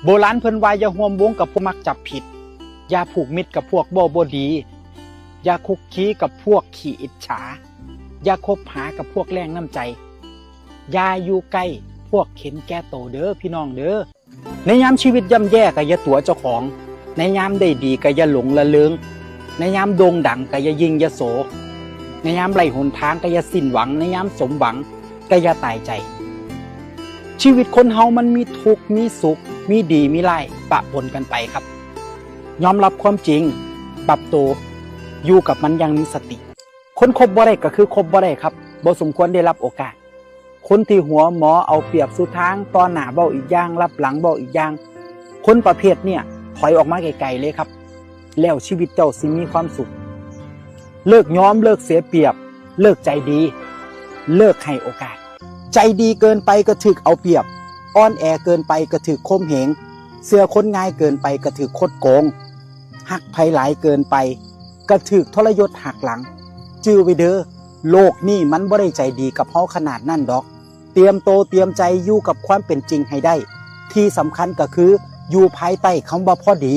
โบราณเพิ่นว่าอย่าห่วมวงกับผู้มักจับผิดอย่าผูกมิตรกับพวกบ่ดีอย่าคุกคีกับพวกขี้อิจฉาอย่าคบหากับพวกแรงน้ำใจอย่าอยู่ใกล้พวกเข็นแก่โตเด้อพี่น้องเด้อในยามชีวิตย่ำแย่ก็อย่าตัวเจ้าของในยามได้ดีก็อย่าหลงละเลงในยามโด่งดังก็อย่ายิ่งอย่าโสในยามไร้หนทางก็อย่าสิ้นหวังในยามสมหวังก็อย่าตายใจชีวิตคนเฮามันมีทุกข์มีสุขมีดีมีร้ายปะปนกันไปครับยอมรับความจริงปรับตัวอยู่กับมันอย่างมีสติคนคบบ่ได้ก็คือคบบ่ได้ครับบ่สมควรได้รับโอกาสคนที่หัวหมอเอาเปรียบสุดทางตอนหน้าเบ้าอีกอย่างรับหลังเบ้าอีกอย่างคนประเภทเนี่ยถอยออกมาไกลๆเลยครับแล้วชีวิตเจ้าสิมีความสุขเลิกยอมเลิกเสียเปรียบเลิกใจดีเลิกให้โอกาสใจดีเกินไปก็ถึกเอาเปรียบอ่อนแอเกินไปก็ถึกข่มเหงเสื้อคนง่ายเกินไปก็ถึกคดโกงหักไผหลายเกินไปก็ถึกทรยศหักหลังจื้อไว้เด้อโลกนี่มันบ่ได้ใจดีกับเฮาขนาดนั้นดอกเตรียมโตเตรียมใจอยู่กับความเป็นจริงให้ได้ที่สำคัญก็คืออยู่ภายใต้คำว่าพอดี